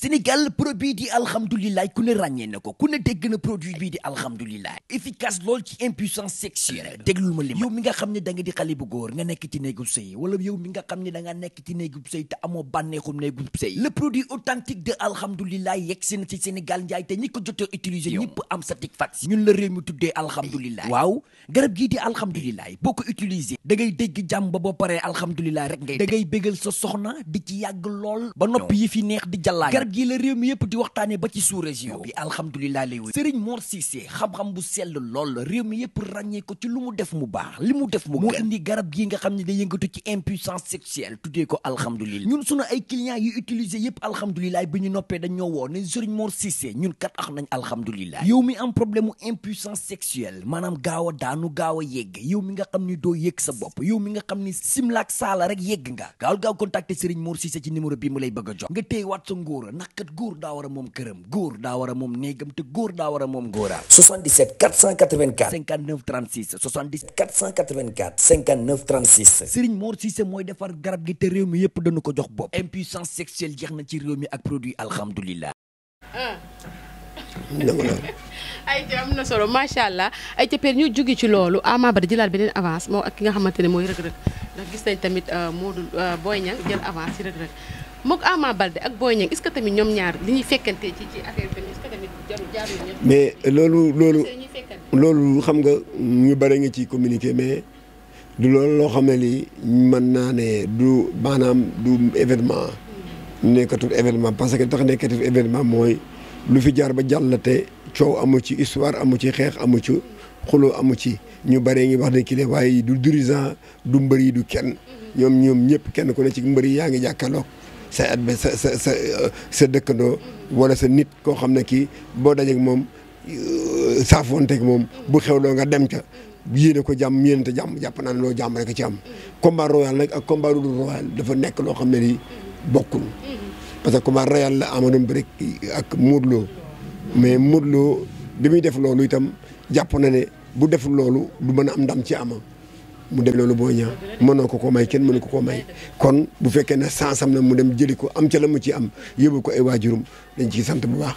Sénégal produit di alhamdulilah ku ne ràññee na ko ku ne dégg na produit bii di alhamdulilah efficace lool ci impuissance sexuelle déglul ma li yow mi nga xam ne da nga di xale bu góor nga nekk ci néegub sëy wala yow mi nga xam ne da nga nekk ci néegub sëy te amoo bànneexum néegub sëy le produit authentique de alhamdulilah yegg si na ci Sénégal njaay te ñi ko jotee utiliser ñëpp am satisfaction ñun la réew mi tuddee alhamdulilah waaw garab gii di alhamdulilah boo ko utiliser da ngay dégg jàmm ba boo paree alhamdulilah rek ngay da ngay bégal sa soxna di ci yàgg lool ba noppi yi fi neex di jàllaay garab gii la réew mi yëpp di waxtaane ba ci sous-région bi alhamdulilah lay wéy Serigne Mor Cissé xam-xam bu sell lool réew mi yëpp ràññee ko ci lu mu def mu baax li mu def mu gën moo indi garab gii nga xam ne day yëngatu ci impuissance sexuelle tuddee ko alhamdulilah ñun sunu ay clients yu utiliser yëpp alhamdulilah bi ñu noppee dañ ñoo woo ne Serigne Mor Cissé ñun kat ax nañ alhamdulilah yow mi am problème mu impuissance sexuelle maanaam gaaw a daanu gaaw a yegg yow mi nga xam ni doo yëg sa bopp yow mi nga xam ni simlaak saala rek yegg nga gaaw contacter Serigne Mor Cissé ci numéro bi mu lay bëgg a jox nga téye waat sa ngóora ndax kat góor daa war a moom këram góor daa war a moom néegam te góor daa war a moom ngóoraam 77 484 59 36 77 484 59 36 Serigne Mor Cissé mooy defar garab gi te réew mi yëpp dañu ko jox bopp impuissance sexuelle jeex na ci réew mi ak produit alhamdulilah ay ca am na solo macha allah ay ca père ñu jóge ci loolu Ama Baldé jëlaat beneen avance moo ak ki nga xamante ne mooy Reug Reug ndax gis nañ tamit Modou Boy Niang jël avance ci Reug Reug mook Ama Baldé ak Boy Niang est-ce que tamit ñoom ñaar li ñuy fekkante ci affaire bi est-ce que tamit jaarul ñëpp mais loolu xam nga ñu bëri nga ci communiqué mais du loolu loo xam ne lii mën naa ne du maanaam du événement nekkatul événement parce que tax nekkatul événement mooy lu fi jaar ba jàll te coow amu ci histoire amu ci xeex amu ci xuloo amu ci ñu bëree ngi wax ne kii waaye du dirigeant du mbër yi du kenn ñoom ñëpp kenn ku ne ci mbër yi yaa ngi jàkkaarloog sa sa dëkkandoo wala sa nit koo xam ne kii boo dajeeg moom saafoonteeg moom bu xewloo nga dem ca yéene ko jàmm yéene jàmm jàpp naa ne loo jàmm rek ci am. combat royal nag ak combat royal dafa nekk loo xam ne nii bokkul parce que combat royal la Ama doon bëri ak Modou Lo mais Modou Lo bi muy def loolu itam jàpp na ne bu def loolu du mën a am ndam ci Ama mu dem loolu Boy Niang mënoo ko may kenn mënu ko may kon bu fekkee ne sansam na mu dem jëli ko am ca la mu ci am yóbbu ko ay waajurum dañ ciy sant bu baax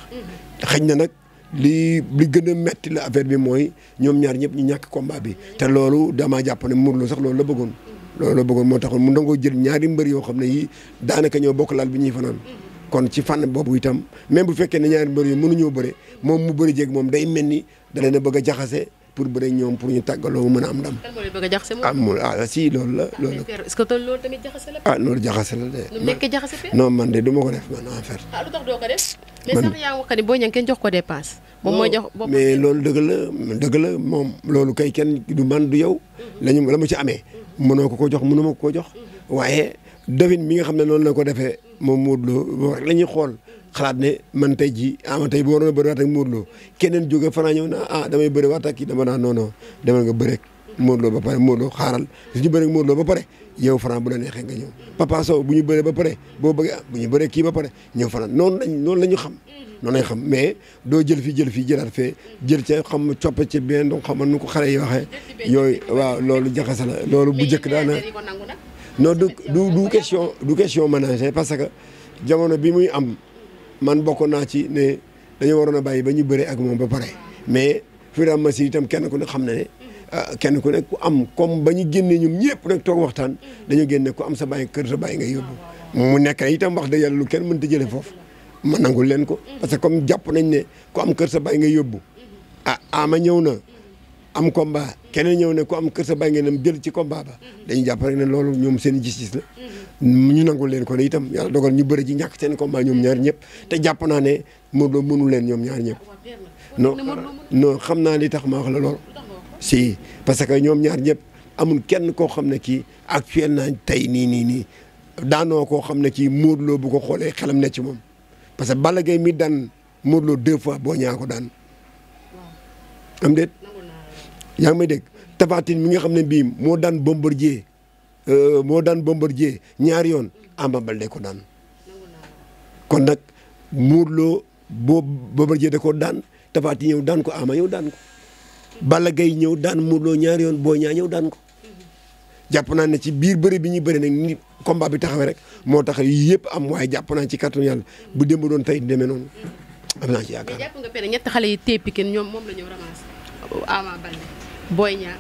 xëy na nag li gën a metti la affaire bi mooy ñoom ñaar ñëpp ñu ñàkk combat bi te loolu damaa jàpp ne Modou Lo sax loolu la bëggoon moo taxoon mu nangoo jël ñaari mbër yoo xam ne yii daanaka ñoo bokk laal bi ñuy fanaan kon ci fànn boobu itam même bu fekkee ne ñaari mbër yi mënuñoo bëre moom mu bëri jéeg moom day mel ni da leen a bëgg a jaxase pour bëre ñoom pour ñu tàggaloo mu mën a am ndam. kan moo leen bëgg a jaxase moom. Si loolu la. est-ce que loolu tamit jaxase la. Loolu jaxase la de. lu mu nekkee jaxase pe. non man de du ma ko def man en fait. lu tax doo ko def. mais sax yaa ngi wax que ni Boy Niang kenn jox ko dépense. moom mooy jox boppam mais loolu dëgg la moom loolu kay kenn du man du yow. la mu ci amee. mënoo ko jox mënuma ko jox. waaye defin mi nga xam ne noonu la ko defee moom Modou Lo rek la ñuy xool xalaat ne man tey jii Ama tey bu waroon a bëri waat ak Modou Lo keneen jóge fanaa ñëw na damay bëri waat ak kii dama naa non demal nga bëreeg Modou Lo ba pare Modou Lo xaaral su ñu bëreeg Modou Lo ba pare yow Franc bu la neexee nga ñëw Papa Sow bu ñu bëree ba pare boo bëggee bu ñu bëree kii ba pare ñëw Franc noonu la ñu xam. noonu lañ xam mais doo jël fii jëlaat fee jël ca xam coppe ci bien donc xam nu ko xale yi waxee yooyu waaw loolu jaxase la loolu bu njëkk daana non du question ménager parce que jamono bi muy am man bokk naa ci ne dañoo waroon a bàyyi ba ñu bëree ak moom ba pare mais fur et à mesure itam kenn ku ne xam na ne kenn ku ne ku am comme ba ñu génnee ñoom ñëpp nag toog waxtaan dañoo génne ku am sa bàyyi kër sa bàyyi nga yóbbu mu nekk itam wax dëgg yàlla lu kenn mënta jëlee foofu ma nangul leen ko parce que comme jàpp nañ ne ku am kër sa bàyyi nga yóbbu Ama ñëw na am combat keneen ñëw ne ku am kër sa bàyyi nga dem jël ci combat ba dañuy jàpp rek ne loolu ñoom seen gis-gis la ñu nangul leen ko ne itam yàlla dogal ñu bëri ji ñàkk seen combat ñoom ñaar ñëpp te jàpp naa ne Modou Lo mënu leen ñoom ñaar ñëpp non xam naa li tax ma wax la loolu si parce que ñoom ñaar ñëpp amul kenn koo xam ne kii actuel naa tey nii daanoo koo xam ne kii Modou Lo bu ko xoolee xelam ne ci moom parce que Balla Gaye mi daan Modou Lo 2 fois Boy Niang ko daan am déet yaa ngi may dégg Tapha Tine mi nga xam ne bii moo daan Bombardier ñaari yoon Ama Baldé ko daan kon nag Modou Lo Bombardier da ko daan Tapha Tine ñëw daan ko Ama ñëw daan ko Balla Gaye ñëw daan Modou Lo ñaari yoon Boy Niang ñëw daan ko jàpp naa ne ci biir bëri bi ñuy bëri nag ni combat bi taxawee rek moo tax yii yëpp am waaye jàpp naa ci kàttanu yàlla bu démb doon tey demee noonu am naa ci yaakaar. mais jàpp nga pere ñetti xale yi téye Pikine ñoom moom la ñëw ramasser Ama Baldé Boy Niang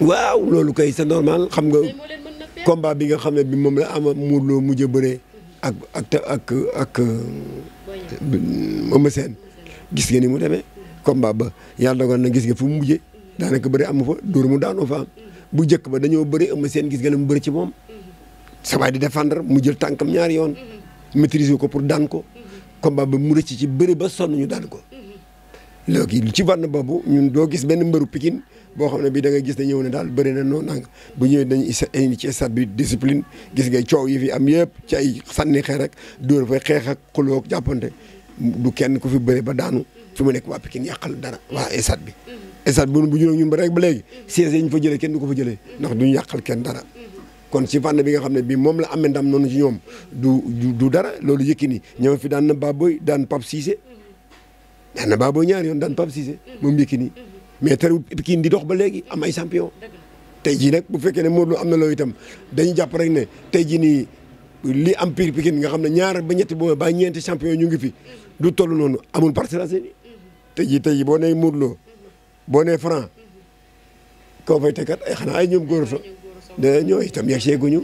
waaw loolu kay c'est normal xam nga moo leen mën na pere combat bi nga xam ne bi moom la ama Modou Lo mujj a bëree ak Eumeu Sène gis nga ni mu demee combat ba yàlla dogal na gis nga fu mu mujjee daanaka bëri amu fa dóor mu daanoo fa am bu njëkk ba dañoo bëri Eumeu Sène gis nga ne mu bëri ci moom sawaay di défendre mu jël tànkam ñaari yoon maîtriser ko pour daan ko combat ba mu rëcc ci bëri ba sonn ñu daan ko léegi ci wàllu boobu ñun doo gis benn mbëru Pikine boo xam ne bii da nga gis ne ñëw ne daal bëri na noonu nang bu ñëwee dañuy indi ci stade bi discipline gis nga coow yi fi am yëpp ci ay sànni xeex rek dóor fay xeex ak xuloo ak jàppante du kenn ku fi bëri ba daanu fi mu nekk waa Pikine yàqal dara waa stade bi stade bu juróom ñun ba rek ba léegi siège yi ñu fa jëlee kenn du ko fa jëlee ndax duñu yàqal kenn dara kon ci fànn bi nga xam ne bii moom la amee ndam noonu ci ñoom du dara loolu Yékini ñëw fi daan na Baboy daan Pape Cissé daan na Baboy ñaari yoon daan Pape Cissé moom Yékini mais terewul Pikine di dox ba léegi am ay champion tey jii nag bu fekkee ne Modou Lo am na loolu itam dañuy jàpp rek ne tey jii nii li am pire Pikine nga xam ne ñaar ba ñetti boo ba ñeenti champion ñu ngi fi du toll noonu amul Parcelles Assainies tey jii boo nee Modou Lo boo nee Franc koo fay tekat ay xanaa ay ñoom góor fa ñoo itam yegg seeguñu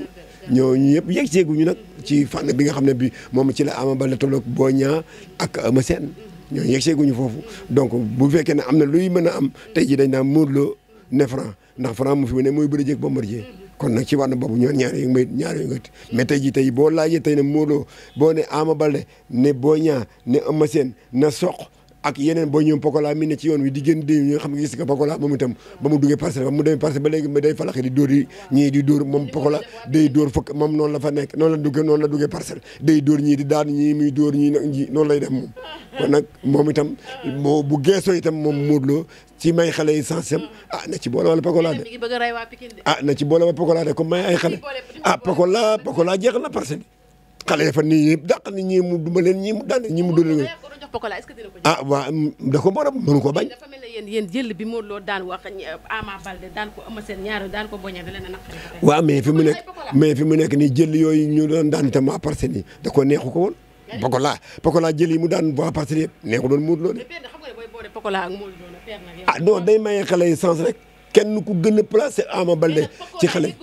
ñoo ñu yëpp yegg seeguñu nag ci fànn bi nga xam ne bi moom ci la Ama Baldé tolloog Boy Niang ak Eumeu Sène ñoo yegg seeguñu foofu donc bu fekkee ne am na luy mën a am tey jii dañ naan Modou Lo ne Franc ndax Franc mu fi mu ne mooy bëri jéeg Bombardier kon nag ci wàllu boobu ñoo ñaar yooyu nga mais tey jii tey boo laajee tey ne Modou Lo boo ne Ama Baldé ne Boy Niang ne Eumeu Sène na Sokh ak yeneen boo ñëw Pokola mi ne ci yoon wi di génn déy ñi nga xam nga gis nga Pokola moom itam ba mu duggee Parcelles ba mu demee Parcelles ba léegi day falaxe di dóor yi ñii di dóor moom Pokola day dóor fukk moom noonu la fa nekk noonu la duggee Parcelles day dóor ñii di daan ñii muy dóor ñii nag ñii noonu lay def moom kon nag moom itam moo bu geesoo itam moom Modou Lo ci may xale yi sensem na ci boole wala Pokola de na ci boole wala Pokola de comme may ay xale Pokola jeexal na Parcelles xale yi fa nii yëpp dàq ni ñii mu duma leen ñii mu daan ñii mu dóor waaw da ko borom mënu ko bañ. dafa mel ne yéen jël bi Modou Lo daan wax Ama Baldé daan ko Eumeu Sène ñaar daan ko Boy Niang da leen a naqari. waaw mais fi mu nekk nii jël yooyu ñu doon daan itam waa Parcelles yi da ko neexu ko woon. Pokola jël yi mu daan waa Parcelles yëpp neexu doon Modou Lo de. Non day maye xale yi sens rek kenn ku gën a placé Ama Baldé ci xale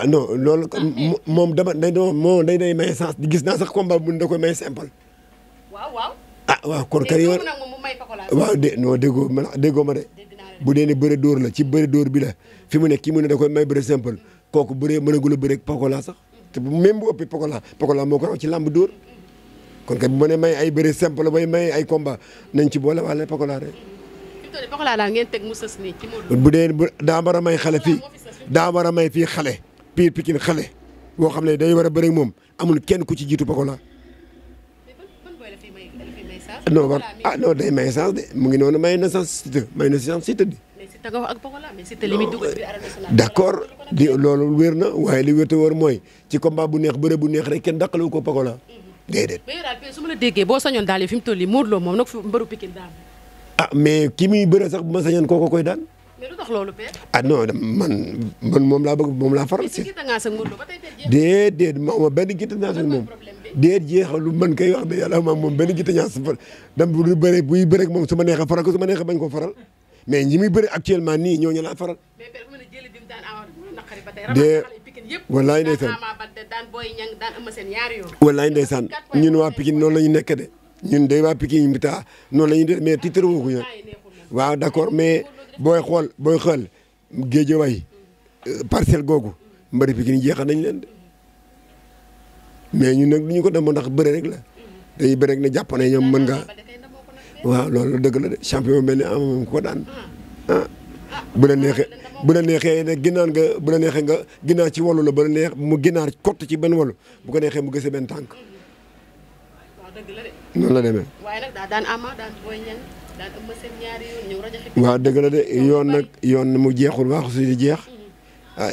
non loolu moom day maye sens gis naa sax combat bu da koy maye simple. waaw kon kay yow waaw non déggoo ma de bu dee ne bëre dóor la ci bëre dóor bi la fi mu nekk kii mu ne da koy may bëre simple kooku bëree mënagul a bëre Pokola sax te même bu ëppee Pokola moo ko raw ci làmb dóor kon kay bu ma ne may ay bëre simple bay may ay combat nañ ci boole wala Pokola rek. Pokola daal ngeen teg mu sës nii ci bu dee daa war a may xale fii daa war a may fii xale Pire Pikine xale boo xam ne day war a bëre moom amul kenn ku ci jiitu Pokola. non day may sens de mu ngi noonu may na sens Siteu di. d'accord di loolu wér na waaye li wér te wóor mooy ci combat bu neex bëre bu neex rek kenn dàqalewu ko Pokola déedéet. mais yow daal su ma la déggee boo sañoon daal fi mu toll nii Modou Lo moom nag fi mbëru Pikine daal. mais ki muy bëre sax bu ma sañoon kooko koy daan. mais lu tax loolu Père. non man moom laa bëgg moom laa faral si. déedéet ma benn gite naa ak moom. déet jeexal lu mën kay wax de yàlla moom benn gite ñaar dam bu bëre buy bëre moom su ma neexee faral ko su ma neexee bañ ko faral mais ñi muy bëre actuellement nii ñooñu laa faral. de wallaay ndeysaan wallaay ndeysaan ñun waa Pikine noonu la ñu nekk de ñun de waa Pikine bi taa noonu la ñuy def mais titre woo ko ñu waaw d'accord mais booy xool Guédiawaye Parcelles googu mbari Pikine jeexal nañ leen de mais ñun nag du ñu ko dem ndax bëre rek la dañuy bëre rek ne jàpp ne ñoom mën nga waaw loolu dëgg la de champion mel ni am moom ko daan bu la neexee ne ginnaaw nga bu la neexee nga ginnaaw ci wàllu la bu la neex mu ginnaaw kott ci benn wàllu bu ko neexee mu gëse benn tànk noonu la demee. waaye nag daan Ama daan Boy Niang daan Eumeu Sène ñaari yoon ñëw rajo xëy. waaw dëgg la de yoon mu jeexul waaxu si di jeex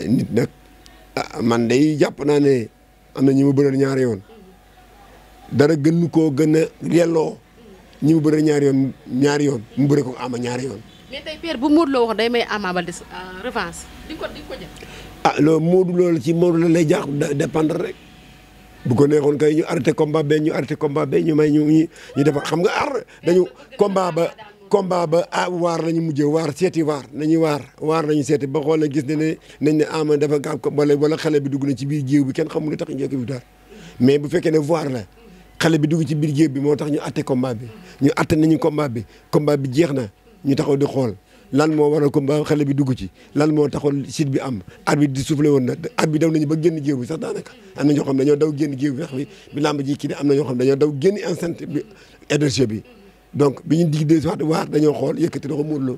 nit nag man day jàpp naa ne am na ñi mu bëre ñaari yoon dara gën koo gën a yelloo ñi mu bëre ñaari yoon mu bëre ko Ama ñaari yoon. mais tey Père bu Modou Lo wax day may Ama Baldé revanche di ko jël. ah loolu Modou loolu ci Modou la lay jaax dépendre rek bu ko neexoon kay ñu arrêté combat be ñu may ñu defar xam nga dañu combat ba waar lañu mujjee waar seeti nañu seeti ba xool na gis ne nañ ne ama dafa gaaw ko wala xale bi dugg na ci biir géew bi kenn xamul lu tax ñu jekk victoire mais bu fekkee ne voir la xale bi dugg ci biir géew bi moo tax ñu atte combat bi ñu atte nañu combat bi jeex na ñu taxaw di xool lan moo waral combat xale bi dugg ci lan moo taxoon site bi am arbitre di soufflé woon na arbitre bi daw nañu ba génn géew bi sax daanaka am na ñoo xam dañoo daw génn géew bi sax bi làmb ji kii am na ñoo xam dañoo daw génn enceinte bi édergie bi donc bi ñu dig de wax waar dañoo xool yëkkati loxo Modou Lo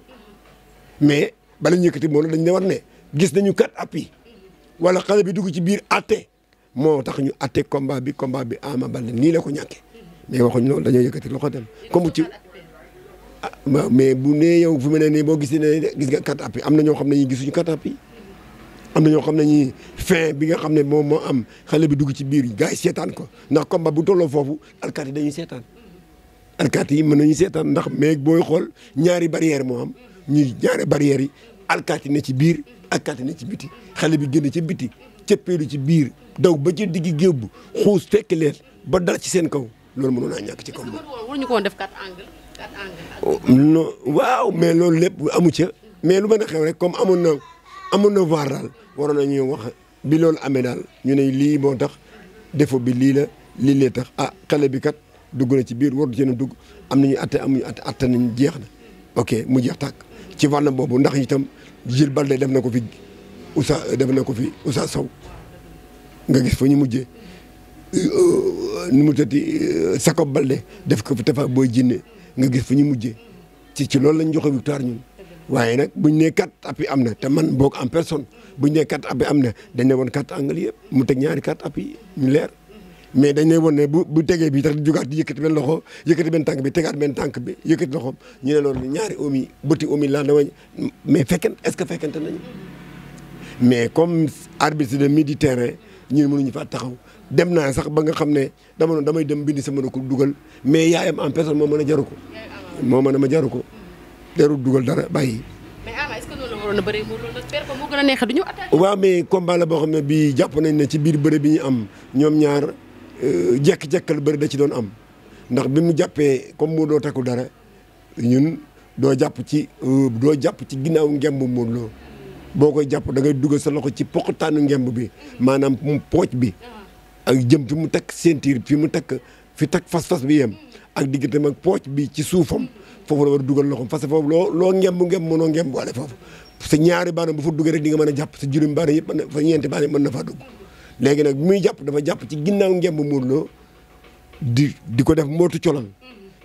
mais bala ñu yëkkati Modou Lo dañ ne war ne gis nañu 4 appuis wala xale bi dugg ci biir atte moo tax ñu atte combat bi Ama Baldé nii la ko ñàkkee mais waxuñ loolu dañoo yëkkati loxo dem comme ci waaw mais bu nee yow fu mu ne nii boo gisee ne gis nga 4 appuis am na ñoo xam ne ñi gisuñu 4 appuis am na ñoo xam ne ñi fin bi nga xam ne moom moo am xale bi dugg ci biir gars yi seetaan ko ndax combat bu tolloo foofu alkaati yi dañuy seetaan alkaati yi mën nañu seetaan ndax mais booy xool ñaari barrière moo am ñaari barrières yi alkaati ne ci biir alkaati ne ci biti xale bi génn ci biti cëppeelu ci biir daw ba ci diggi géew bu xuus fekk leen ba dal ci seen kaw loolu mënoon naa ñàkk ci combat. waruñu ko woon def 4 angles. non waaw mais loolu lépp amu ca mais lu mën a xew rek comme amoon na voir daal waroon nañu wax bi loolu amee daal ñu ne lii moo tax défaut bi lii lee tax xale bi kat dugg na ci biir waru ci na dugg am nañu amuñu atte nañ jeex na ok mu jeex tàkk ci wàll boobu ndax itam Jules Baldé def na ko fi Ousa Sow nga gis fa ñu mujjee nu mu tëddi Jacob Baldé def ko fi Tafa Boy Djiné nga gis fu ñu mujjee ci loolu lañ joxe victoire ñun waaye nag buñ nee 4 appuis am na te man boog en personne buñ nee 4 appuis am na dañ ne woon 4 angles yëpp mu teg ñaari 4 appuis ñu leer mais dañ ne woon ne bu tegee bi tax di jugaat di yëkkati benn loxo yëkkati benn tànk bi tegaat benn tànk bi yëkkati loxo ñu ne loolu ñaari omi bëti omi laa dawañ mais est-ce que fekkente nañu mais comme arbitre de midi terrain ñun mënuñu faa taxaw dem naa sax ba nga xam ne damay dem bindi sama ko dugal mais yaayam en personne moo mën a jaru ko moo mën a ma jaru ko jarul dugal dara bàyyi. mais Ama est-ce que loolu waroon na bëri moo gën a neex du ñu attaqué. waaw mais combat la boo xam ne bii jàpp nañ ne ci biir bëre bi ñu am ñoom ñaar jekk-jekkal bëri da ci doon am ndax bi mu jàppee comme moo doo takku dara ñun doo jàpp ci ginnaaw ngemb Modou Lo boo koy jàpp da ngay dugal sa loxo ci poqataanu ngemb bi maanaam pooc bi ak jëm fi mu takk ceinture fi takk fas bi yem ak digganteem ak pooc bi ci suufam foofu la war a dugal loxoom parce que foofu loo ngemb mënoo ngemb waale foofu sa ñaari baana bu fa duggee rek di nga mën a jàpp sa juróomi baana yëpp fa ñeenti baana yëpp mën na faa dugg léegi nag muy jàpp dafa jàpp ci ginnaaw ngemb Modou Lo di ko def mootu colal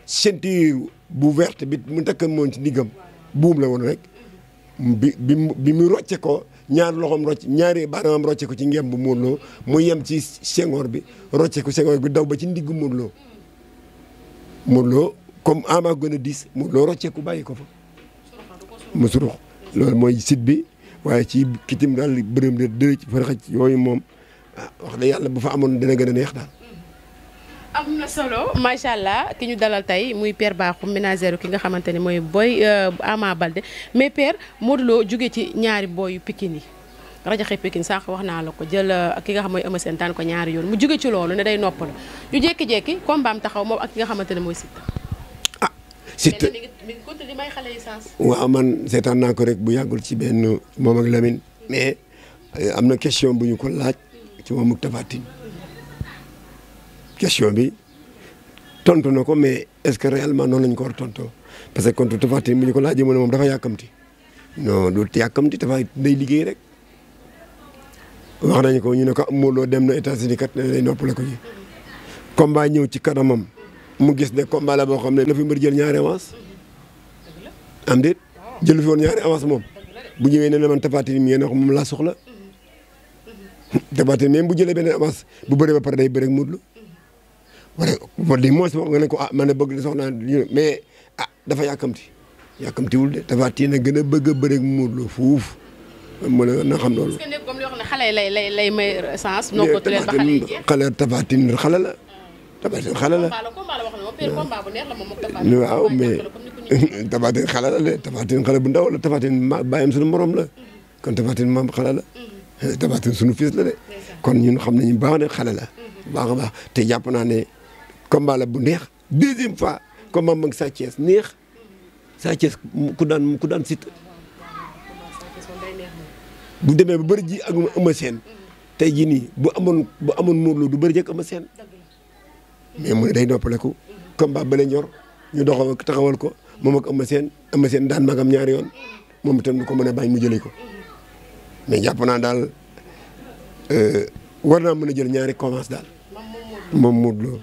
ceinture bu verte bi mu takk moom ci ndiggam buum la woon rek bi mu rocce ko ñaari loxoom ñaari baaraamam rocce ko ci ngemb bu Modou Lo mu yem ci sengoor bi rocce ko sengoor bi daw ba ci ndiggu Modou Lo comme Ama gën a diis Modou Lo rocce ko bàyyi ko fa mu surux loolu mooy site bi waaye ci kitim daal bërëm de dë ci faraxaj yooyu moom wax dëgg yàlla bu fa amoon dina gën a neex daal. am na solo macha allah ki ñu dalal tey muy Père Bakhoum ménagère ki nga xamante ne mooy boy Ama Baldé mais Père Modou Lo jóge ci ñaari boyu Pikine yi rajaxe Pikine sax wax naa la ko jël ki nga xam mooy Eumeu Sène daan ko ñaari yoon mu jóge ci loolu ne day noppal ñu jékki-jékki combat am taxaw moom ak ki nga xamante ne mooy Siteu. Siteu mi ngi continué di may xale yi sens. waaw man seetaan naa ko rek bu yàggul ci benn moom ak Lamine mais am na question bu ñu ko laaj ci moom ak Tapha Tine question bi tontu na ko mais est-ce que réellement noonu lañ ko war a tontoo parce que contre Tapha Tine bu ñu ko laajee mu ne moom dafa yàkkamti non du yàkkamti dafa day liggéey rek wax nañu ko ñu ne ko Modou Lo dem na États-Unis kat ne day noppale ko ji combat ñëw ci kanamam mu gis ne combat la boo xam ne la fi mbër jël ñaari avance am déet jël fi woon ñaari avance moom bu ñëwee ne la man Tapha Tine mi ngeen wax moom laa soxla Tapha Tine même bu jëlee benn avance bu bëree ba pare day bëre ak Modou Lo wala di moins wax nga ne ko man ne bëgg soxnaa mais dafa yàkkamtiwul de Tapha Tine a gën a bëgg a bëre ak Modou Lo fuuf mën na xam loolu. est-ce que nekk comme li wax ne xale lay may sens. noo ko tuddee ba xale yi jeex xale Tapha Tine xale la. Tapha Tine xale la combat la wax ne moom Père combat bu neex la moom Tapha Tine. waaw mais Tapha Tine xale la de Tapha Tine xale bu ndaw la Tapha Tine bàyyam suñu morom la kon Tapha Tine moom xale la. Tapha Tine sunu fils la de. kon ñun xam nañu baax ne xale la. baax a baax te jàpp naa ne combat la bu neex. deuxième fois combat mag Sa Thiès neex. Sa Thiès ku daan Siteu. bu demee ba bëri ji ak Eumeu Sène. tey jii nii bu amoon Modou Lo du bëri ji ak Eumeu Sène. mais mu ne day noppaleku. combat ba la ñor ñu taxawal ko moom ak Eumeu Sène daan magam ñaari yoon moom itam du ko mën a bañ mu jëlee ko mais jàpp naa daal war naa mën a jël ñaari commence daal. moom Modou Lo.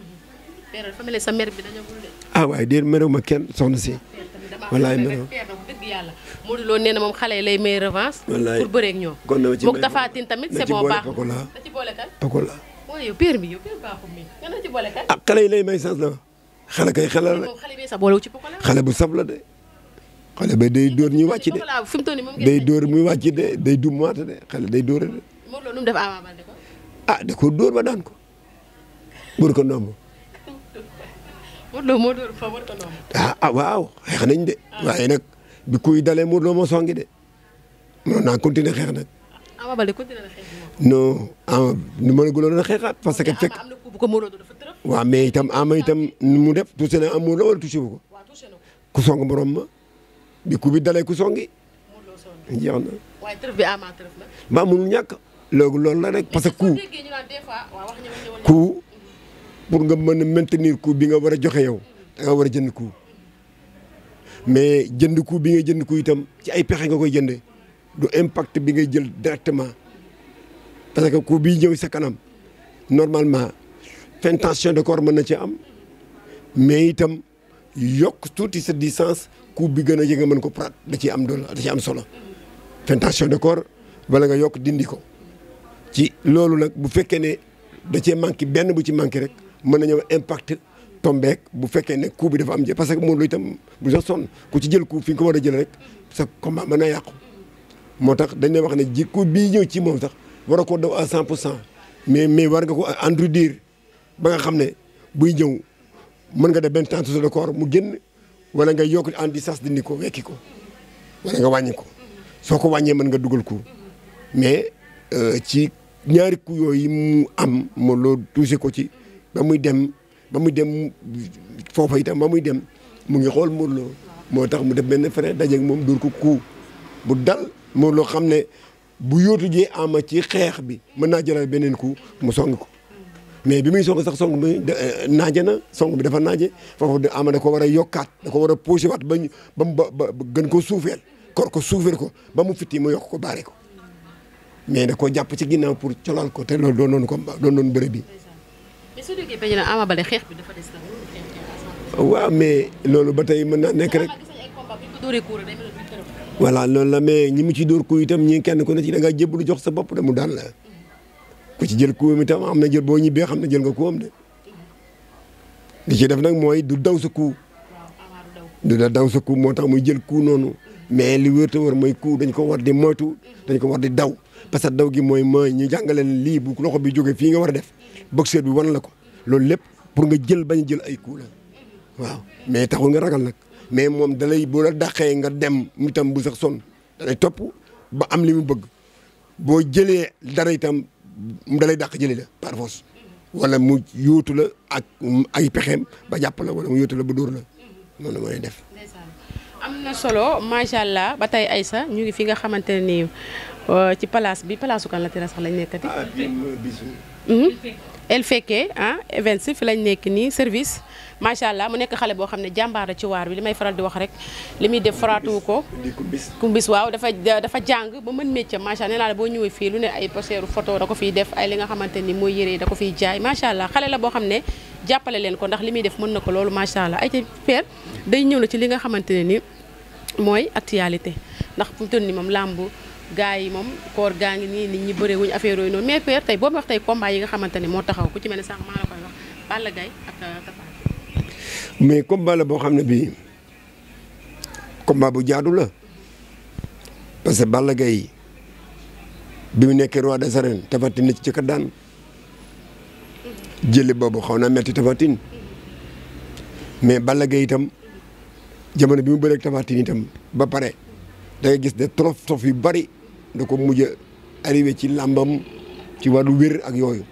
waaye déedéet merew ma kenn soxna si. wallaay merew dëgg yàlla Modou Lo nee na moom xale yi lay may revanche. wallaay pour bëree ak ñoom. kon na ci moom Tapha Tine tamit c'est bon baax Pokola na ci boole kan. Pokola. waaye yow père bi yow père baaxul mi nga na ci boole kan. xale yi lay may chance la xale kay xale la moom xale bi sax boolewu ci Pokola. xale bu sab la de xale ba day dóor ñuy wàcc de Pokola fi mu toll nii moom day dóor muy wàcc de day dum waate de xale day dóore de. Modou Lo nu mu def Ama Baldé ko. da ko dóor ba daan ko bër ko ndomb. Modou Lo moo dóor fa war ko ndomb. waaw xeex nañ de. waaye nag bi kuy dalee Modou Lo moo songi de mënoon naa continuer xeex nag. Ama Baldé continuer na xeex moom. non Ama nu ma la gënoon a xeexaat parce que fekk. am na ku bu ko Modou Lo dafa tërëf. waaw mais itam Ama itam nu mu def touché na am Modou Lo wala touché wu ko. waaw touché na ko. ku song borom ma bi ku bi dalee ku songi. Modou Lo songi. jeex na. waaye tërëf bi Ama tërëf la. ba mënul ñàkk. loolu la rek parce que coup déggee ñu naan des fois waaw wax ñëwal coup pour nga mën a maintenir coup bi nga war a joxe yow da nga war a jënd coup mais jënd coup bi ngay jënd coup itam ci ay pexe nga koy jëndee du impact bi ngay jël directement parce que coup bii ñëw sa kanam normalement fin tension de corps mën na ci am mais itam yokk tuuti sa distance coup bi gën a yëg nga mën ko prat da ciy am doole da ciy am solo fin tension de corps wala nga yokk dindi ko ci loolu nag bu fekkee ne da cee manqué benn bu ci manqué rek mën na ñëw impact tombeek bu fekkee ne coup bi dafa am parce que Modou Lo itam bu sa sonn ku ci jël coup fi nga ko war a jël rek sa combat mën na yàqu moo tax dañ lay wax ne ji coup bii ñëw ci moom sax war a ko daw à 100% mais war nga ko endurer ba nga xam ne buy ñëw mën nga def benn tension de corps mu génn wala nga yokk en distance dindi ko wekki ko wala nga wàññi ko soo ko wàññee mën nga dugal coup mais ci ñaari coup yooyu mu am Modou Lo touché ko ci ba muy dem foofa itam ba muy dem mu ngi xool Modou Lo moo tax mu def benn frein dajeeg moom dóor ko coup bu dal Modou Lo xam ne bu yóotu jee Ama ci xeex bi mën naa jëlal beneen coup mu song ko mais bi muy song sax song bi naaje na song bi dafa naaje foofu Ama da ko war a yokkaat da ko war a posé waat ba gën ko suufeel kor ko suufeel ko ba mu fitti mu yokk ko baare ko mais da koo jàpp ci ginnaaw pour colal ko te loolu doon noonu combat doon noonu bëre bi. mais su déggee ba ñu ne Ama Baldé xeex bi dafa des la. waaw mais loolu ba tey mën naa nekk rek. voilà loolu la mais ñi mu ci dóor ku itam ñi kenn ku ne ci da ngaa jébbalu jox sa bopp de mu daan la ku ci jël kuwam itam am na jël boo ñibbee xam ne jël nga kuwam de li ci def nag mooy du daw sa ku. du daw sa ku moo tax muy jël ku noonu mais li wër te wër mooy ku dañ ko war di moytu dañ ko war di daw. parce que daw gi mooy ñu jàngaleen lii bu loxo bi jógee fii nga war a def boxeur bi wan la ko loolu lépp pour nga jël bañ a jël ay coup la waaw mais taxul nga ragal nag mais moom dalay boo la dàqee nga dem mu itam bu sax sonn dalay topp ba am li mu bëgg boo jëlee dara itam dalay dàq jëli la par force wala mu yóotu la ak ay pexeem ba jàpp la wala mu yóotu la ba dóor la noonu mooy def. am na solo macha allah ba tey Aïssa ñu ngi fi nga xamante ne nii ci place bi palaasu kan la tira sax lañ nekkati. el fekkee events fi lañ nekk nii service macha allah mu nekk xale boo xam ne jàmbaar la ci waar bi li may faral di wax rek li muy def faraatu ko. kumbis waaw dafa jàng ba mën métier macha allah nee naa la boo ñëwee fii lu ne ay posteeru photo da ko fiy def ay li nga xamante ni mooy yére da ko fiy jaay macha allah xale la boo xam ne jàppale leen ko ndax li muy def mën na ko loolu macha allah ay ca père day ñëw na ci li nga xamante ne ni mooy actualité ndax fu mu toll nii moom làmb gaa yi moom koor gaa ngi nii nit ñi bëree wuñu affaire yooyu noonu mais père tey boo ma wax tey combat yi nga xamante ne moo taxaw ku ci mel ne sànq maa la koy wax Balla Gaye ak Tapha Tine. mais combat la boo xam ne bii combat bu jaadu la parce que Balla Gaye bi mu nekkee roi des arènes Tapha Tine na ci jëkk daan jëli boobu xaw naa metti Tapha Tine mais Balla Gaye itam jamono bi mu bëreeg Tapha Tine itam ba pare da ngay gis ne trop yu bari da ko mujj a arrivé ci làmbam ci wàllu wér ak yooyu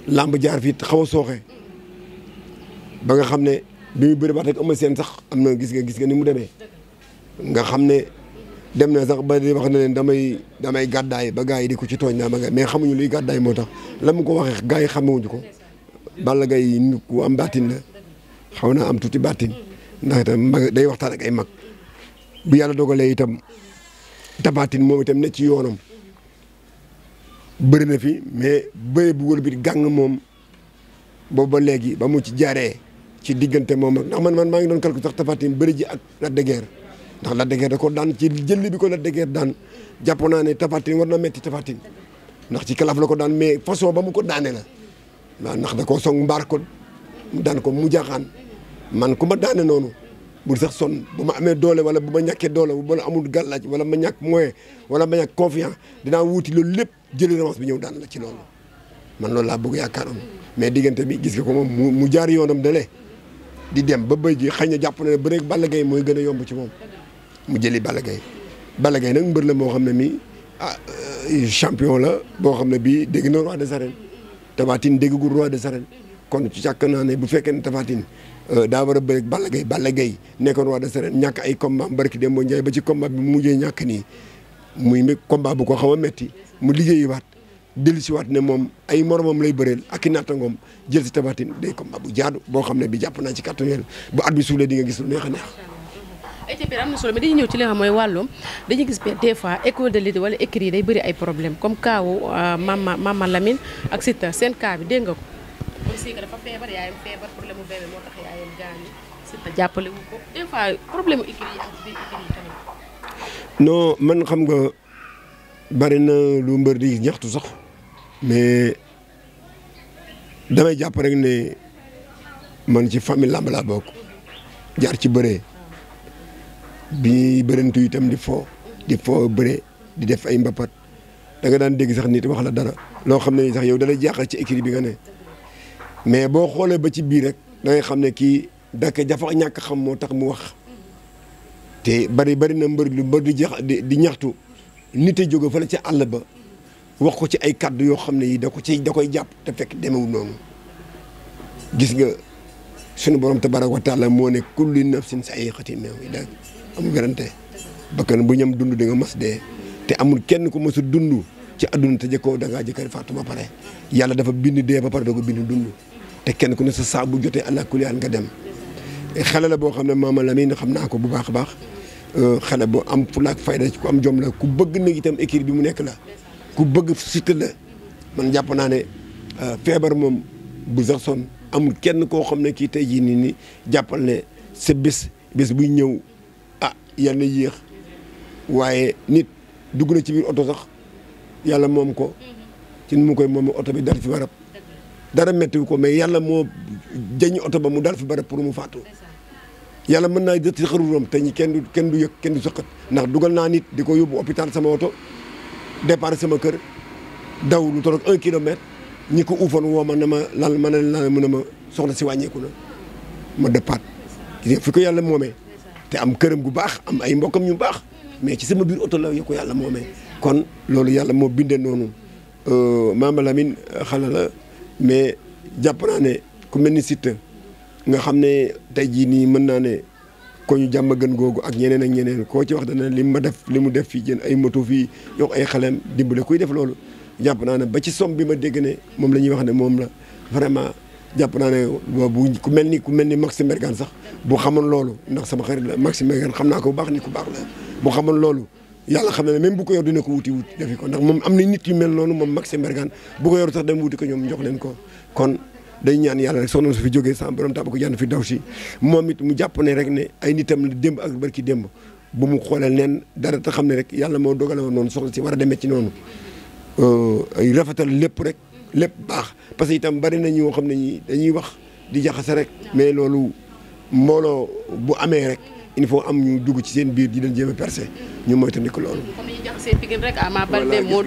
làmb jaar fii xaw a sooxe ba nga xam ne bi mu bëri ba teg Eumeu Sène sax am na gis nga ni mu demee nga xam ne dem na sax ba di wax na leen damay gàddaay ba gars yi di ko ci tooñ naa ma nga mais xamuñu luy gàddaay moo tax la mu ko waxee gars yi xamewuñu ko Balla Gaye nit ku am baatin la xaw naa am tuuti baatin ndax itam mag day waxtaan ak ay mag bu yàlla dogalee itam Tapha Tine moom itam ne ci yoonam bëri na fi mais bëri bu wër bi gàng moom boobu ba léegi ba mu ci jaaree ci diggante moom ak ndax man maa ngi doon calcul sax Tapha Tine bëri ji ak Lac de Guiers ndax Lac de Guiers da ko daan ci jëlli bi ko Lac de Guiers daan jàpp naa ne Tapha Tine war na metti Tapha Tine ndax ci kalaaf la ko daan mais façon ba mu ko daane la waaw ndax da koo song mbaar ko daan ko mu jaaxaan man ku ma daane noonu bu sax sonn bu ma amee doole wala bu ma ñàkkee doole bu ma amul gàllaaj wala ma ñàkk moyen wala ma ñàkk confiance dinaa wuuti loolu lépp jëli revanche bi ñëw daan la ci loolu man loolu laa bëgg yaakaaroon mais diggante bi gis nga ko moom mu jaar yoonam dale di dem ba bëy ji xëy na jàpp na ne bëreeg Balla Gaye mooy gën a yomb ci moom mu jëli Balla Gaye Balla Gaye nag mbër la moo xam ne mi champion la boo xam ne bii dégg na roi des arènes Tapha Tine déggagul roi des arènes kon ci càkk naa ne bu fekkee ne Tapha Tine daa war a bëreeg Balla Gaye nekkoon roi des arènes ñàkk ay combat barki dem boo njaay ba ci combat bi mu mujjee ñàkk nii muy combat bu ko xaw a metti mu liggéeyiwaat dellusiwaat ne moom ay moromam lay bëreel ak i nattangoom jël si Tapha Tine day combat bu jaadu boo xam ne bi jàpp naa ci kàttan yàlla bu at bi suulee di nga gis lu neex a neex. ETP am na solo mais dañuy ñëw ci li nga xam mooy wàllum dañuy gis des fois école de lutte wala écrit yi day bëri ay problème comme kaawu Mama Lamine ak Siteu seen cas bi dégg nga ko. aussi que dafa feebar yaayam feebar problème mu bébé moo tax yaayam gaañu Siteu jàppale wu ko des fois problème mu écrit yi am ci biir écrit yi tamit. non man xam nga bari na lu mbër di ñaxtu sax mais damay jàpp rek ne man ci famille lamb laa bokk jaar ci bëree bi bërantu itam di foo bëree di def ay mbapat da nga daan dégg sax nit wax la dara loo xam ne sax yow da lay jaaxal ci équipe bi nga ne mais boo xoolee ba ci biir rek da ngay xam ne kii daka jafa ñàkk xam moo tax mu wax te bari na mbër lu mbër di ñaxtu nit a jóge fële ci àll ba wax ko ci ay kàddu yoo xam ne yi da koy jàpp te fekk demewul noonu gis nga sunu borom tabaaraka wa taala moo ne kullu nafsin sa'iqatin da amul werante bakkan bu ñam dund di nga mas dee te amul kenn ku mësu dund ci àdduna te jëkkoo da ngaa jëkkër faatu ba pare yàlla dafa bind dee ba pare da ko bind dund te kenn ku ne sa saa bu jotee allah kulli nga dem xale la boo xam ne Mama Lamine xam naa ko bu baax a baax xale bu am fulla ak fayda ku am jom la ku bëgg nag itam équipe bi mu nekk la ku bëgg Siteu la man jàpp naa ne feebar moom bu sax son amul kenn koo xam ne kii tey jii nii jàppal ne sa bés buy ñëw yàlla yéex waaye nit dugg na ci biir oto sax yàlla moom ko ci ni mu koy moom oto bi dal fi barab dara métti ko mais yàlla moo jañu oto ba mu dal fi barab pour mu faatu yàlla mën naa def ci xaruram te ñi kenn du yëg kenn du sëqat ndax dugal naa nit di ko yóbbu hôpital sama oto départ sama kër daw lu tolloog 1 kilomètre ñi ko uufoon woo ma ne ma lan ma ne lan mu ne ma soxna si wàññeeku na ma départ fi ko yàlla moomee te am këram gu baax am ay mbokkam ñu baax mais ci sama biir oto la yo ko yàlla moomee kon loolu yàlla moo bindee noonu Mama Lamine xale la mais jàpp naa ne ku mel ni Siteu nga xam ne tey jii nii mën naa ne ko ñu jàmm gën googu ak ñeneen koo ci wax dana li mu def fii jën ay moto fii yokk ay xaleem dimbale kuy def loolu jàpp naa ne ba ci somme bi ma dégg ne moom la ñuy wax ne moom la vraiment jàpp naa ne boobu ku mel ni Maxime Bergane sax bu xamoon loolu ndax sama xarit la Maxime Bergane xam naa ko bu baax ni ku baax la bu xamoon loolu yàlla xam ne même bu ko yor dina ko wuti defi ko ndax moom am na nit yu mel noonu moom Maxime Bergane bu ko yor sax dem wuti ko ñoom jox leen ko kon day ñaan yàlla rek soxna su fi jógee sama borom taaba ko jànd fi daw si moom it mu jàpp ne rek ne ay nitam la démb ak barki démb bu mu xoolee neen dara te xam ne rek yàlla moo dogale woon noonu soxna si war a demee ci noonu ay rafetal lépp rek lépp baax parce que itam bari na ñoo xam ne ñi dañuy wax di jaxase rek mais loolu mbooloo bu amee rek il faut am ñu dugg ci seen biir di leen jéem a percé ñu moytandiku loolu. comme ni ñuy jaxasee Pikine rek Ama Baldé doo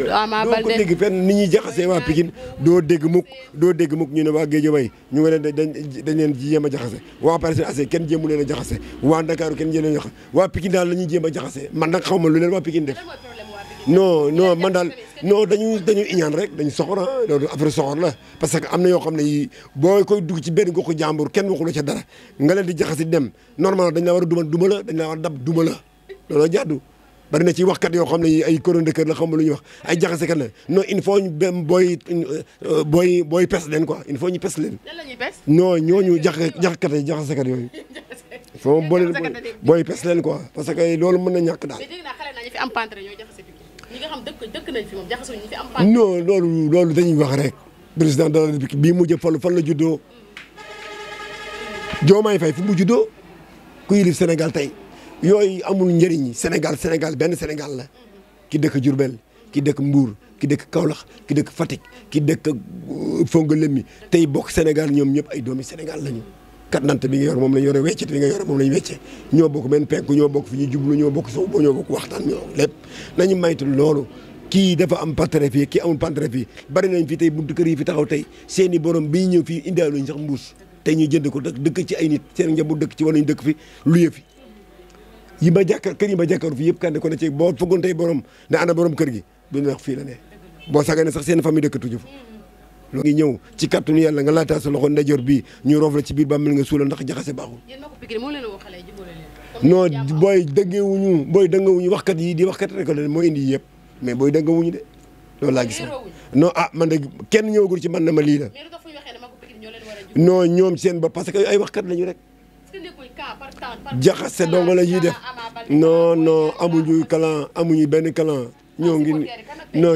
ko dégg fenn ni ñuy jaxasee waa Pikine doo dégg mukk ñu ne waa Guédiawaye ñu nga leen dañ leen jéem a jaxase waa Parcelles Assainies kenn jéemu leen a jaxase waa Ndakaaru kenn jéem a jaxase waa Pikine daal la ñuy jéem a jaxase man nag xaw ma lu leen waa Pikine def non man daal non dañu iñaan rek dañu soxor ah loolu affaire soxor la parce que am na yoo xam ne yi boo koy dugg ci benn goxu jàmbur kenn waxu la ca dara nga leen di jaxasi dem normalement dañ la war a duma la dañ la war a dab duma la looloo jàddu bari na ci waxkat yoo xam ne yi ay coron de kër la xam lu ñuy wax ay jaxasekat la non il faut ñu dem booy pes leen quoi il faut ñu pes leen non ñooñu jaxasekat yooyu il faut booy pes leen quoi parce que loolu mën na ñàkk daal non loolu dañuy wax rek président de la République bii mujj falu fan la juddoo Diomaye Faye fu mu juddoo ku yilif Sénégal tey yooyu amul njëriñ Sénégal benn Sénégal la ki dëkk Diourbel ki dëkk Mbour ki dëkk Kaolack ki dëkk Fatick ki dëkk Fongolembi tey bokk Sénégal ñoom ñëpp ay doomi Sénégal lañu kat nante bi nga yor moom la ñu yore weccet bi nga yore moom la ñu wecce ñoo bokk benn penku ñoo bokk fi ñu jublu ñoo bokk sow ñoo bokk waxtaan ñoo lépp nañu maytu loolu kii dafa am partenaire fii kii amul partenaire fii bari nañ fii tey buntu kër yi fi taxaw tey seeni borom bi ñëw fii indaale luñ sax mbuus tey ñu jënd ko dëkk ci ay nit seen njaboot dëkk ci wala ñu dëkk fi luye fi yi ma jàkkaar kër yi ma jàkkaar fii yëpp kande ko ne ci boo fëggoon tey borom ne ana borom kër gi duñu wax fii la ne boo sagane sax seen famille dëkkatuñu fa loo ngi ñëw ci kàttanu yàlla nga laataa sa loxo ndeyjoor bii ñu roof la ci biir bàmmeel nga suula ndax jaxase baaxul non booy dëngewuñu waxkat yi di waxkat rek la moo indi yëpp mais booy dëngewuñu de loolu laa gis non man de kenn ñëwagul ci man na ma lii la non ñoom seen bopp parce que ay waxkat lañu rek jaxase dong la ñuy def non amuñu clan amuñu benn clan ñoo ngi non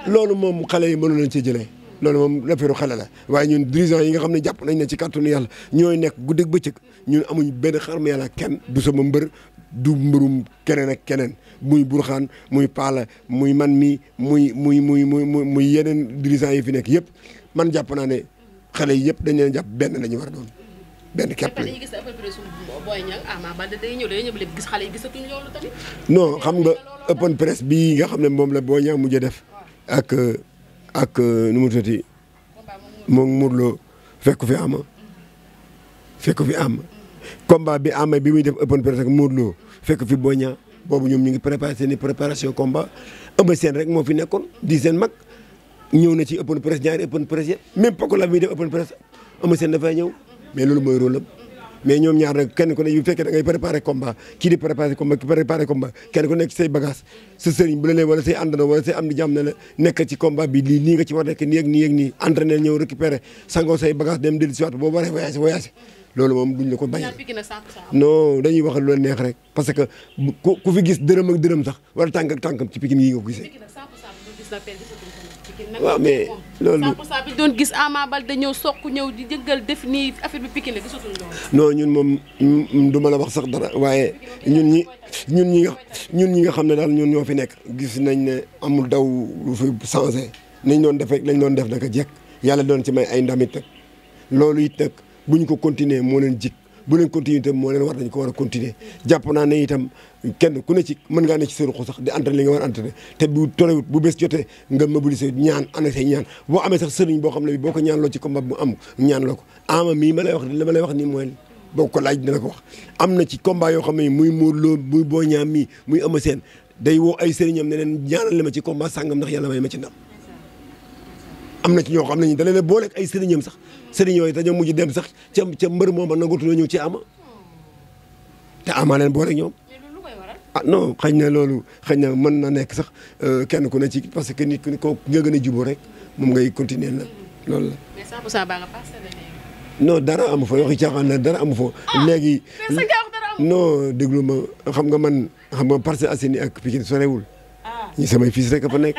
loolu moom xale yi mënu leen ci jëlee loolu moom affaire xale la waaye ñun dirigeant yi nga xam ne jàpp nañ ne ci kàttanu yàlla ñooy nekk guddeeg bëccëg ñun amuñ benn xarma yàlla kenn du sama mbër du mbërum keneen ak keneen muy burxaan muy paala muy man mi muy yeneen dirigeant yi fi nekk yëpp man jàpp naa ne xale yi yëpp dañ leen jàpp benn la ñu war a doon benn képp la non xam nga open press bii nga xam ne moom la Boy Niang mujj def ak nu mu tuddati moom Modou Lo fekk fi am combat bi Ama bi muy def open press ak Modou Lo fekk fi Boy Niang boobu ñoom ñu ngi préparé seen i préparation combat Eumeu Sène rek moo fi nekkoon di seen mag ñëw na ci open press ñaari open press yëpp même poko la muy def open press Eumeu Sène dafay ñëw mais loolu mooy rôle am mais ñoom ñaar nag kenn ku ne yu fekkee da ngay préparé combat kii di préparé combat ki préparé combat kenn ku nekk say bagage sa sëriñ bu la lee wala say àndandoo wala say am di jàmm ne la nekk ci combat bi lii nii nga ci war nekk nii ak nii ak nii entraîner ñëw récupérer sangoo say bagage dem dellu si waat boo waree voyagé loolu moom duñ la ko bañal non dañuy wax lu la neex rek parce que ku fi gis dërëm ak dërëm sax wala tànk ak tànkam ci Pikine yi nga ko gisee waaw mais loolu 100% bi doon gis Ama Baldé ñëw soq ñëw di jëggal def nii affaire bi Pikine la gisatul loolu. non ñun moom du ma la wax sax dara waaye ñun ñi nga xam ne daal ñun ñoo fi nekk gis nañ ne amul daw lu fi changé nañ doon def rek lañ doon def naka jekk yàlla doon ci may ay ndamit nag loolu it nag bu ñu ko continuer moo leen jik bu leen continuer itam moo leen war dañ ko war a continuer jàpp naa ne itam kenn ku ne ci mën ngaa ne ci sa ruq sax di entraîner li nga war a entraîner te bu torewut bu bés jotee nga mobiliser ñaan ana say ñaan boo amee sax sëriñ boo xam ne bi boo ko ñaan loo ci combat bu am ñaan loo ko Ama mii ma lay wax li ma lay wax nii mooy boo ko laaj dina ko wax am na ci combat yoo xam ne muy Modou Lo muy Boy Niang mii muy Eumeu Sène day woo ay sëriñam ne leen ñaanal li ma ci combat sàngam ndax yàlla may ma ci ndam am na ci ñoo xam ne ñi da leen a booleeg ay sëriñam sax sëriñ yooyu dañoo mujj dem sax ca mbër mooma nangatuloo ñëw ci Ama te Ama leen booleeg ñoom ah non xëy na loolu xëy na mën na nekk sax kenn ku ne ci parce que nit ku ne ko nga gën a jubóo rek moom ngay continuer la loolu la. mais 100% baa nga passé non dara amu fa waxi caaxaan la dara amu fa. léegi non déglu ma xam nga Parcelles Assainies ak Pikine sorewul ñi samay fils rek a fa nekk.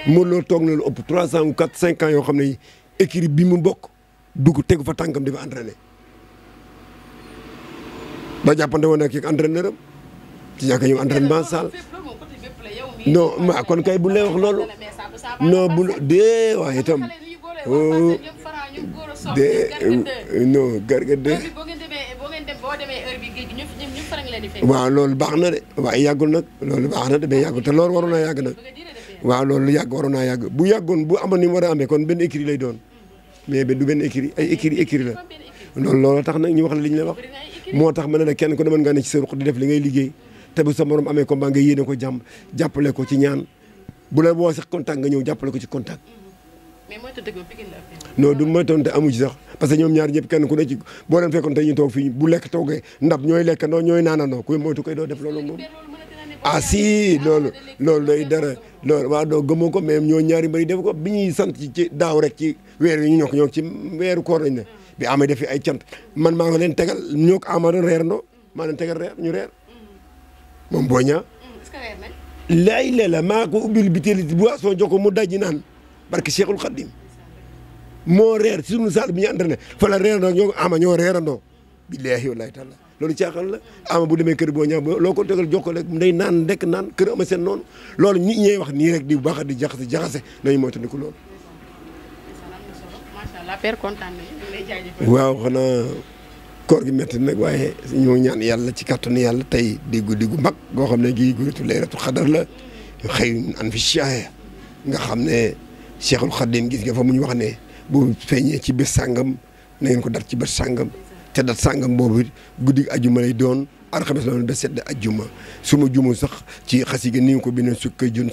Modou Lo toog na lu ëpp 300 ou 4 5 ans yoo xam ne écurie bi mu bokk dugg tegu fa tànkam di fa entraîné ba jàppante woon ak entraîneur am ci ñàkk ñëw entraînement salle non ma kon kay bu lay wax loolu non bu dee waaye itam de non garga de waaw loolu baax na de waaye yàggul nag loolu baax na de mais yàggul te loolu waroon naa yàgg nag waaw loolu waroon naa yàgg bu yàggoon bu amoon ni mu war a amee kon benn écurie lay doon mais du benn écurie ay écurie la loolu tax nag ñu wax la li ñu la wax moo tax ma ne la kenn ku ne mën ngaa ne ci sa ruq di def li ngay liggéey te bu sa morom amee combat nga yéene ko jàmm jàppale ko ci ñaan bu la woo sax contact nga ñëw jàppale ko ci contact. mais mooy tëdd Pikine la. non du mooy tonte amu ci sax parce que ñoom ñaar ñëpp kenn ku ne ci boo leen fekkoon te ñu toog fii bu lekk toogee ndab ñooy lekkandoo ñooy naanandoo ku moytu koy doo def loolu moom. ah si loolu day dara loolu waaw doo gëmoo ko mais ñoo ñaari mbëri def ko bi ñuy sant ci daaw rek ci weer yi ñu ñoo ci weeru koor lañ ne bi amee def fi ay cant man maa nga leen tegal ñoo ko ama doon reerandoo maa leen tegal reer ñu reer moom boo ñaa laay leela maa ko ubbil bitéeli boisson jox ko mu dajji naan barke Cheikhul Khadim moo reer ci suñu salle bi ñu entraîné fa la reerandoo ñoo ama ñoo reerandoo billaahi wallaahi taala loolu caaxaan la ama bu demee kër boo ñaa loo ko tegal jox ko rek nday naan ndekk naan kër ama seen noonu loolu nit ñee wax nii rek di baax di jaxase nañu moytandiku loolu. macha allah père kontaan nañu lay jaajëfal. waaw xanaa koor gi métti nag waaye ñoo ñaan yàlla ci kàttanu yàlla tey diggu mag goo xam ne gii guritu laylatul xadar la xëy an fi siaaya nga xam ne Cheikhul Khadim gis nga fa mu ñu wax ne bu feeñee ci bés sàngam na ngeen ko dat ci bés sàngam te dat sàngam boobu guddi ajuma lay doon alxames la doon ba sedd ajuma su ma jumu sax ci xasi ga ni nga ko bindee sukka jun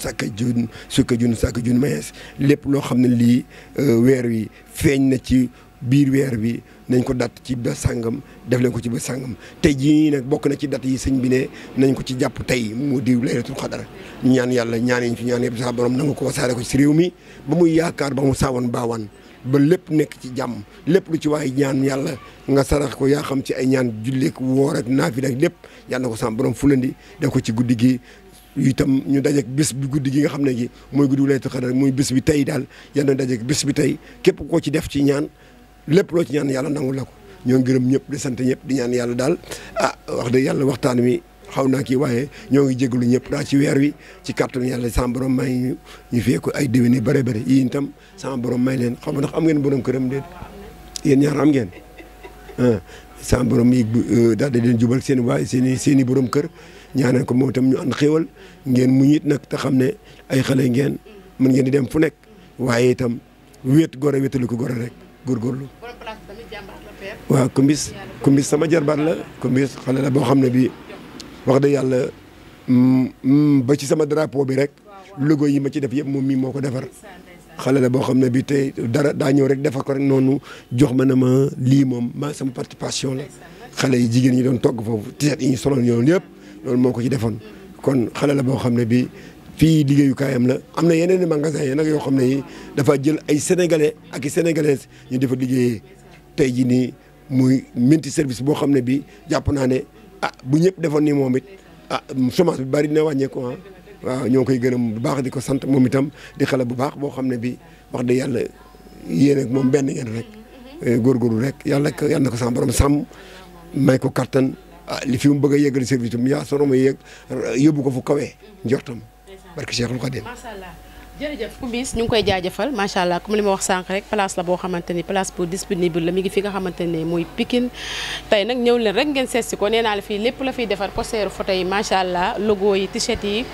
sàkka jun mayees lépp loo xam ne lii weer wi feeñ na ci biir weer bi nañ ko dat ci bés sàngam def leen ko ci bés sàngam tey jii nag bokk na ci dat yi sëñ bi ne nañ ko ci jàpp tey mu di laylatul xadar ñu ñaan yàlla ñaan yi ñu fi ñaan yëpp sa borom nangu ko wasaare ko ci réew mi ba muy yaakaar ba mu saawoon baawaan ba lépp nekk ci jàmm lépp lu ci waay ñaan yàlla nga sarax ko yaa xam ci ay ñaan julleek woor ak naafila ak lépp yàlla na ko sa borom fulandi def ko ci guddi gi itam ñu dajeek bés bi guddi gi nga xam ne gi mooy guddi laylatul xadar muy bés bi tey daal yàlla na dajeek bés bi tey képp koo ci def ci ñaan lépp loo ci ñaan yàlla nangul la ko ñoo gërëm ñëpp di sant ñëpp di ñaan yàlla daal wax dëgg yàlla waxtaan wi xaw naa kii waaye ñoo ngi jégalu ñëpp daal ci weer wi ci kàttanu yàlla sama borom may ñu fee ko ay déwén yu bëri bëri yéen itam sama borom may leen xam nga ndax am ngeen borom këram déet yéen ñaar am ngeen sama borom yi daal di leen jubal seen waay seen i borom kër ñaanal ko moom itam ñu ànd xéwal ngeen muñ it nag te xam ne ay xale ngeen mën ngeen di dem fu nekk waaye itam wéet gore wéetalu ko gore rek góorgóorlu. waaw kumbis sama jarbaat la kumbis xale la boo xam ne bii wax dëgg yàlla ba ci sama drapeau bi rek logo yi ma ci def yëpp moom mii moo ko defar xale la boo xam ne bii tey dara daa ñëw rek defar ko rek noonu jox ma ne ma lii moom ma sama participation la xale yi jigéen ñi doon togg foofu tiset yi ñu soloon yoon yëpp loolu moo ko ci defoon kon xale la boo xam ne bii fii liggéeyukaayam la am na yeneen i magasin yi nag yoo xam ne yi dafa jël ay sénégalais ak i sénégalaises ñu dafa liggéeyee tey jii nii muy multi service boo xam ne bii jàpp naa ne bu ñëpp defoon ni moom it semence bi bari dina wàññeeku waaw ñoo koy gërëm bu baax di ko sant moom itam di xale bu baax boo xam ne bii wax dëgg yàlla yéen ak moom benn ngeen rek góorgóorlu rek yàlla na ko sama borom sàmm may ko kattan li fi mu bëgg a yeggali service am yaa sono ma yegg yóbbu ko fu kawee njortam barke Cheikhul Khadim. macha allah jërëjëf Kumbis ñu ngi koy jaajëfal macha allah comme li ma wax sànq rek place la boo xamante ni place pour disponible la mi ngi fi nga xamante ne mooy Pikine tey nag ñëw leen rek ngeen seet si ko nee naa la fii lépp la fiy defar posteeru photo yi macha allah logo yi t-shirt yi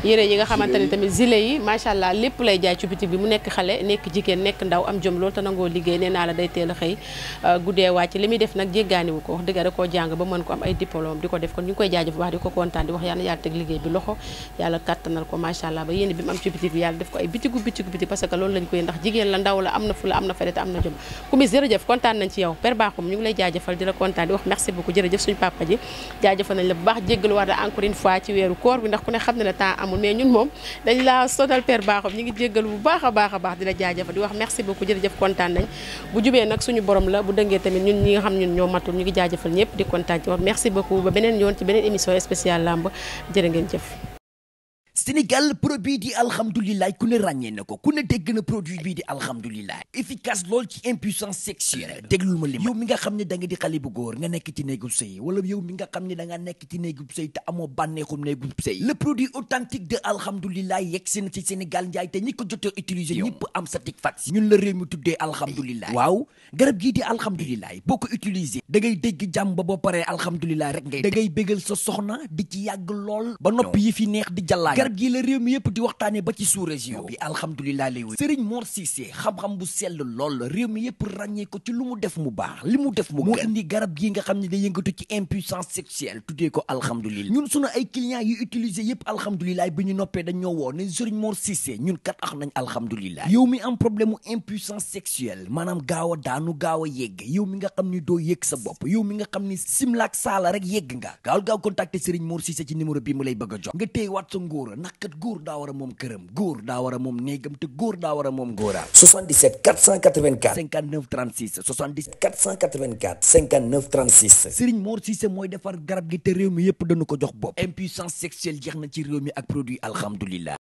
yére yi nga xamante ne tamit gilet yi macha allah lépp lay jaay ci bitig bi mu nekk xale nekk jigéen nekk ndaw am jom loolu te nangoo liggéey nee naa la day teel a xëy guddee wàcc li muy def nag jéggaaniwu ko wax dëgg da koo jàng ba mën ko am ay diplôme di ko def kon ñu ngi koy jaajëf bu baax di ko kontaan di wax yàlla yàlla teg liggéey bi loxo yàlla kattanal ko macha allah ba yéen bi mu am ci bitig bi yàlla def ko ay bitigu parce que loolu lañ koy ndax jigéen la ndaw la am na fu la am na fayda te am na jom Kumbis jërëjëf kontaan nañ ci yow Père Bakhoum ñu ngi lay jaajëfal di la kontaan di wax merci beaucoup jërëjëf suñu papa ji jaajëfal nañ la bu baax jéggalu war da encore une fois ci weeru koor bi ndax ku ne xam ne ne temps amul mais ñun moom dañ laa sonal Père Bakhoum ñu ngi jéggalu bu baax a baax di la jaajëfal di wax merci beaucoup jërëjëf kontaan nañ bu jubee nag suñu borom la bu dëngee tamit ñun ñi nga xam ñun ñoo matul ñu ngi jaajëfal ñëpp di kontaan ci wax merci beaucoup ba beneen yoon ci beneen émission spéciale lamb jërë ngeen jëf Sénégal produit di alhamdulilah ku ne ràññee na ko ku ne dégg na produit bii di alhamdulilah efficace lool ci impuissance sexuelle déglul ma li yow mi nga xam ne da nga di xale bu góor nga nekk ci néegu sëy wala yow mi nga xam ne da nga nekk ci néegu sëy te amoo bànneexum néegu sëy le produit authentique de alhamdulilah yegg si na ci Sénégal njaay te ñi ko jotee utiliser ñëpp am satisfaction ñun la réew mi tuddee alhamdulilah waaw garab gii di alhamdulilah boo ko utiliser da ngay dégg jàmm ba boo paree alhamdulilah rek ngay da ngay bégal sa soxna di ci yàgg lool ba nopp yi fi neex di jàllaa gi la réew mi yëpp di waxtaane ba ci sous-région bi alhamdulilah lay wéy Serigne Mor Cissé xam-xam bu sell lool réew mi yëpp ràññee ko ci lu mu def mu baax li mu def mu gën moo indi garab gi nga xam ne day yëngatu ci impuissance sexuelle tuddee ko alhamdulilah ñun sunu ay clients yu utiliser yëpp alhamdulilah bi ñu noppee dañ ñoo woo ne Serigne Mor Cissé ñun kat ax nañ alhamdulilah yow mi am problème mu impuissance sexuelle maanaam gaaw a daanu gaaw a yegg yow mi nga xam ni doo yëg sa bopp yow mi nga xam ni simlaak saala rek yegg nga gaaw contacter Serigne Mor Cissé ci numéro bi mu lay bëgg a jox nga téye waat sa ngóora ndax kat góor daa war a moom këram góor daa war a moom néegam te góor daa war a moom ngóoraam 77 484 59 36 77 484 59 36 Serigne Mor Cissé mooy defar garab gi te réew mi yëpp dañu ko jox bopp impuissance sexuelle jeex na ci réew mi ak produit alhamdulilah